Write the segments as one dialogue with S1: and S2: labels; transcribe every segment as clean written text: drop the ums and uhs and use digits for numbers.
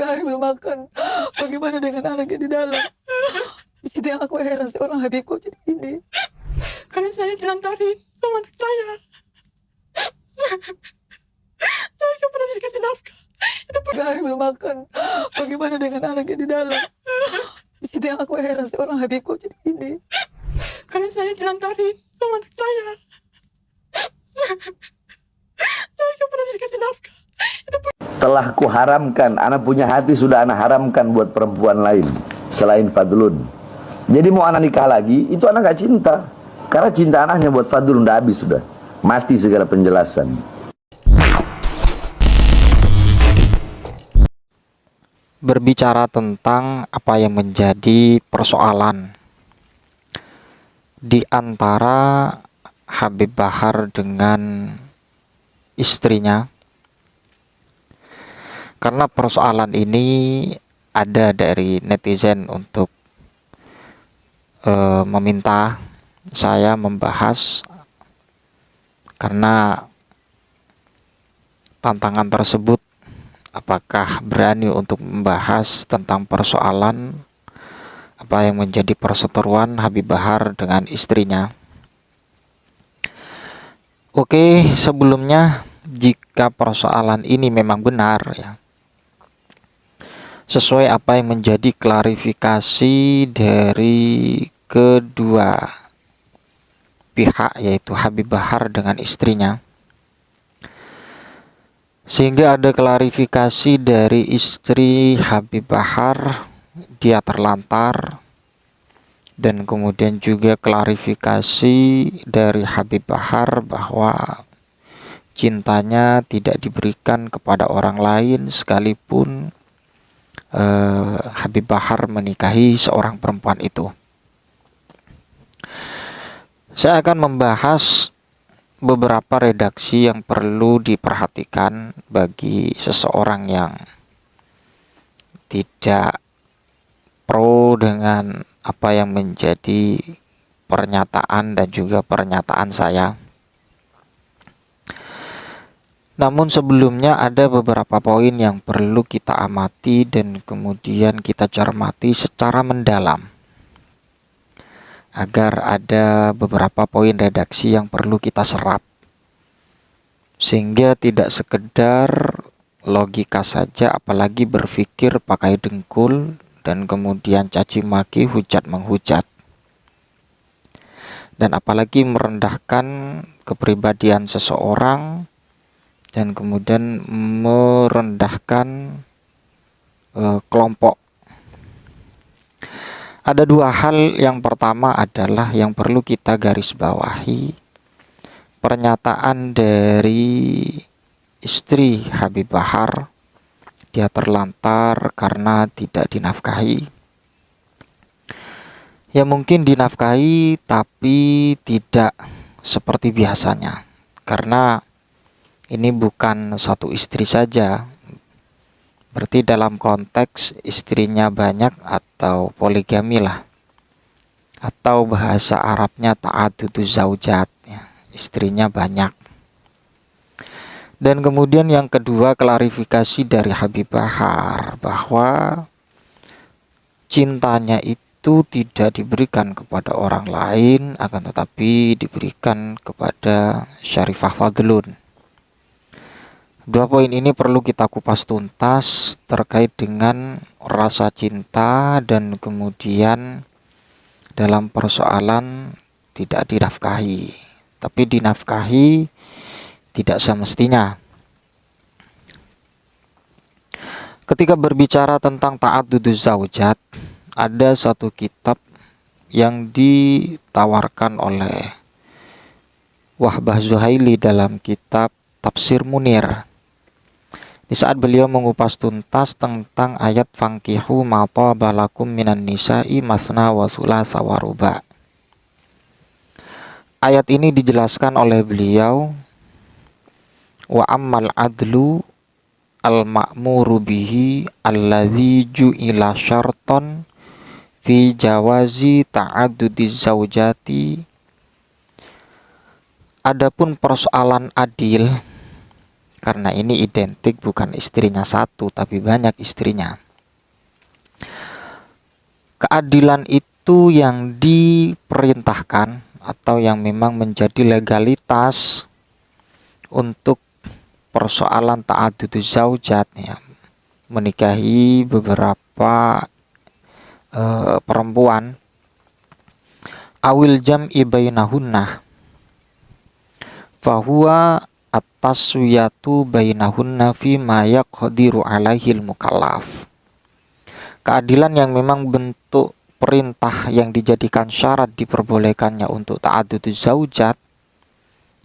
S1: hari belum makan. Bagaimana dengan anaknya di dalam? Di situ yang aku heran, seorang Habib kok jadi ini.
S2: Karena saya dilantarin sama anak saya. Saya nggak pernah dikasih nafkah. Itu pun
S1: 3 hari belum makan. Bagaimana dengan anaknya di dalam? Di situ yang aku heran, seorang Habib kok jadi ini.
S2: karena saya dilantarin sama anak saya. Saya nggak pernah dikasih nafkah. Itu pun
S3: Telah kuharamkan, anak punya hati sudah anak haramkan buat perempuan lain selain Fadlun. Jadi mau anak nikah lagi, itu anak gak cinta. Karena cinta anaknya buat Fadlun udah habis, sudah mati segala penjelasan.
S4: Berbicara tentang apa yang menjadi persoalan di antara Habib Bahar dengan istrinya, karena persoalan ini ada dari netizen untuk meminta saya membahas, karena tantangan tersebut, apakah berani untuk membahas tentang persoalan apa yang menjadi perseteruan Habib Bahar dengan istrinya. Oke, sebelumnya jika persoalan ini memang benar ya, sesuai apa yang menjadi klarifikasi dari kedua pihak, yaitu Habib Bahar dengan istrinya, sehingga ada klarifikasi dari istri Habib Bahar, dia terlantar, dan kemudian juga klarifikasi dari Habib Bahar bahwa cintanya tidak diberikan kepada orang lain sekalipun Habib Bahar menikahi seorang perempuan itu. Saya akan membahas beberapa redaksi yang perlu diperhatikan bagi seseorang yang tidak pro dengan apa yang menjadi pernyataan dan juga pernyataan saya. Namun sebelumnya ada beberapa poin yang perlu kita amati dan kemudian kita cermati secara mendalam, agar ada beberapa poin redaksi yang perlu kita serap, sehingga tidak sekedar logika saja, apalagi berpikir pakai dengkul dan kemudian caci maki, hujat menghujat, dan apalagi merendahkan kepribadian seseorang dan kemudian merendahkan kelompok. Ada dua hal. Yang pertama adalah yang perlu kita garis bawahi, pernyataan dari istri Habib Bahar, dia terlantar karena tidak dinafkahi. Ya mungkin dinafkahi tapi tidak seperti biasanya, karena ini bukan satu istri saja, berarti dalam konteks istrinya banyak atau poligami lah, atau bahasa Arabnya ta'aduduz zaujat ya, istrinya banyak. Dan kemudian yang kedua, klarifikasi dari Habib Bahar bahwa cintanya itu tidak diberikan kepada orang lain, akan tetapi diberikan kepada Syarifah Fadlun. Dua poin ini perlu kita kupas tuntas terkait dengan rasa cinta dan kemudian dalam persoalan tidak dinafkahi, tapi dinafkahi tidak semestinya. Ketika berbicara tentang ta'adduduz zaujat, ada satu kitab yang ditawarkan oleh Wahbah Zuhaili dalam kitab Tafsir Munir. Di saat beliau mengupas tuntas tentang ayat fankihu ma taba lakum minan nisa'i masna wa thulatsa wa ruba'. Ayat ini dijelaskan oleh beliau, wa ammal adlu al-ma'muru bihi alladzi ju'ila syarton fi jawazi ta'addudiz zaujati. Adapun persoalan adil, karena ini identik bukan istrinya satu tapi banyak istrinya. Keadilan itu yang diperintahkan atau yang memang menjadi legalitas untuk persoalan ta'aduduz zaujat ya, menikahi beberapa perempuan, awil jam'i bainahunna fahuwa at-taswiyatu bainahunna fima yaqdiru alaihil mukallaf. Keadilan yang memang bentuk perintah yang dijadikan syarat diperbolehkannya untuk ta'aduduz zaujat,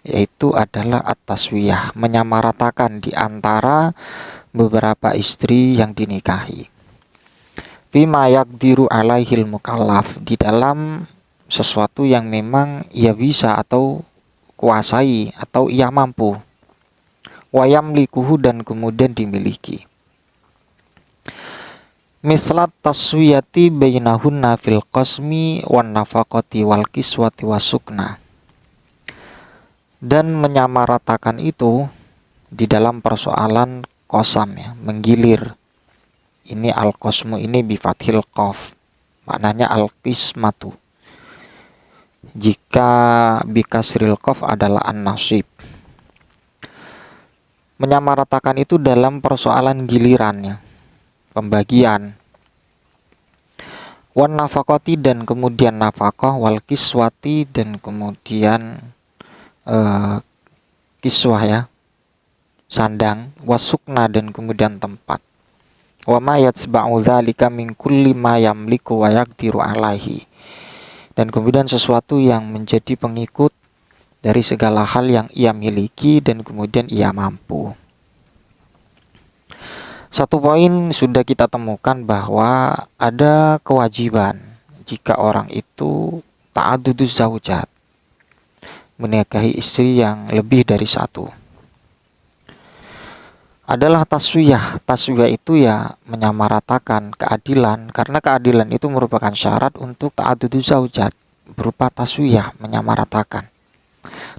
S4: yaitu adalah at-taswiyah, menyamaratakan di antara beberapa istri yang dinikahi. Fima yaqdiru alaihil mukallaf, di dalam sesuatu yang memang ia bisa atau kuasai atau ia mampu. Wa yamlikuhu, dan kemudian dimiliki. Mislat taswiyati bainahunna fil qasmi wan nafaqati wal kiswati wasukna. Dan menyamaratakan itu di dalam persoalan qasam ya, menggilir. Ini al-qasmu ini bifathil qaf, maknanya al-qismatu. Jika bikasril qaf adalah an-nasib. Menyamaratakan itu dalam persoalan gilirannya, pembagian. Wan nafaqati, dan kemudian nafaqah, wal kiswati, dan kemudian kiswah ya, sandang, wasukna, dan kemudian tempat. Wa ma yatsba'u dzalika min kulli ma yamliku wa yaqdiru alaihi, dan kemudian sesuatu yang menjadi pengikut dari segala hal yang ia miliki dan kemudian ia mampu. Satu poin sudah kita temukan bahwa ada kewajiban jika orang itu ta'aduduz zaujat, menikahi istri yang lebih dari satu, adalah taswiyah. Taswiyah itu ya menyamaratakan keadilan, karena keadilan itu merupakan syarat untuk ta'aduduz zaujat, berupa taswiyah, menyamaratakan.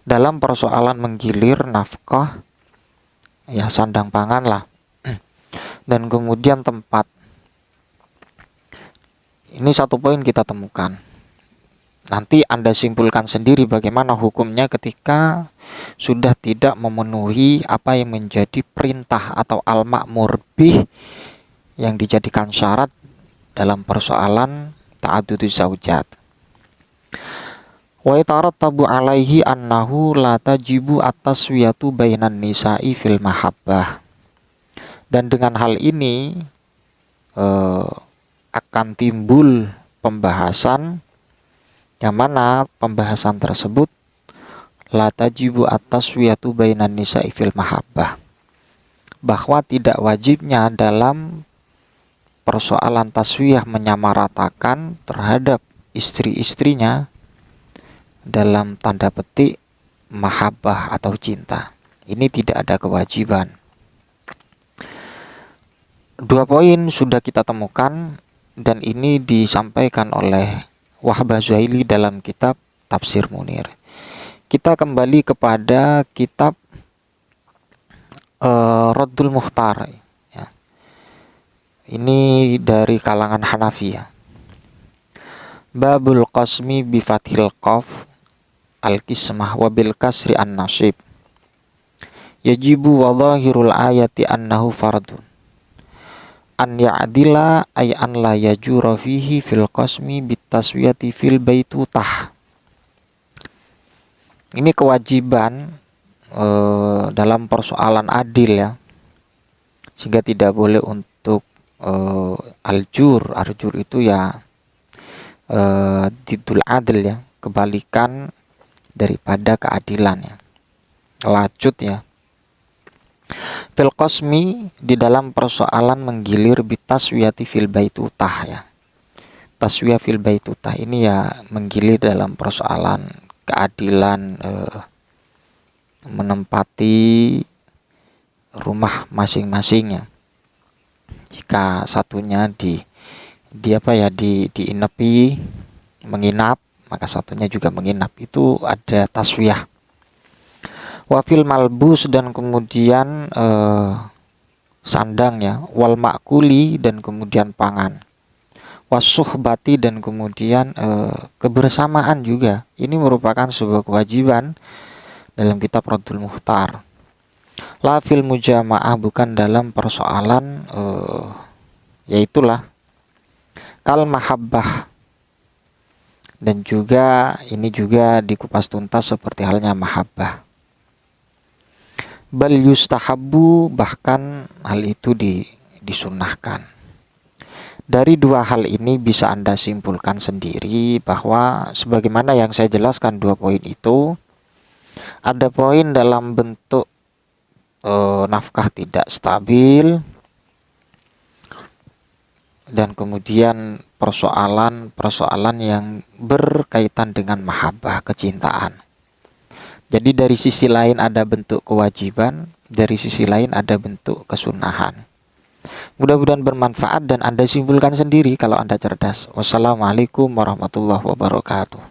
S4: Dalam persoalan menggilir nafkah, ya sandang pangan lah, dan kemudian tempat. Ini satu poin kita temukan. Nanti Anda simpulkan sendiri bagaimana hukumnya ketika sudah tidak memenuhi apa yang menjadi perintah atau al-ma'mur bih yang dijadikan syarat dalam persoalan ta'aduduz zaujat. Wa yatarattabu alaihi annahu la tajibu at-taswiyatu bainan nisa'i fil mahabbah. Dan dengan hal ini akan timbul pembahasan yang mana pembahasan tersebut la tajibu at-taswiyatu bainan nisa'i fil mahabbah, bahwa tidak wajibnya dalam persoalan taswiyah menyamaratakan terhadap istri-istrinya dalam tanda petik mahabbah atau cinta. Ini tidak ada kewajiban. Dua poin sudah kita temukan, dan ini disampaikan oleh Wahbah Zuhaili dalam kitab Tafsir Munir. Kita kembali kepada kitab Raddul Mukhtar ya. Ini dari kalangan Hanafi ya. Babul qasmi bi fathil qaf al-qismah wa bil kasri an-nasib. Yajibu wa dhahirul ayati annahu fardun. An ya'dila ay an la yajura fihi fil qasmi bitaswiyati fil baitutah. Ini kewajiban dalam persoalan adil ya, sehingga tidak boleh untuk aljur itu ya didul adil ya, kebalikan daripada keadilan ya, lacut ya. Fil qasmi, di dalam persoalan menggilir bitaswiyati fil baitutah ya. Taswiyah fil baitutah ini ya menggilir dalam persoalan keadilan menempati rumah masing-masing ya. Jika satunya diinepi, menginap, maka satunya juga menginap. Itu ada taswiyah. Wafil malbus, dan kemudian sandang ya, wal makuli, dan kemudian pangan, wasuhbati, dan kemudian kebersamaan juga. Ini merupakan sebuah kewajiban dalam kitab Raddul Mukhtar. La fil mujamaah, bukan dalam persoalan yaitulah kal mahabbah, dan juga ini juga dikupas tuntas seperti halnya mahabbah. Bal yustahabbu, bahkan hal itu disunnahkan. Dari dua hal ini bisa Anda simpulkan sendiri bahwa sebagaimana yang saya jelaskan dua poin itu, ada poin dalam bentuk nafkah tidak stabil, dan kemudian persoalan yang berkaitan dengan mahabbah, kecintaan. Jadi dari sisi lain ada bentuk kewajiban, dari sisi lain ada bentuk kesunahan. Mudah-mudahan bermanfaat dan Anda simpulkan sendiri kalau Anda cerdas. Wassalamualaikum warahmatullahi wabarakatuh.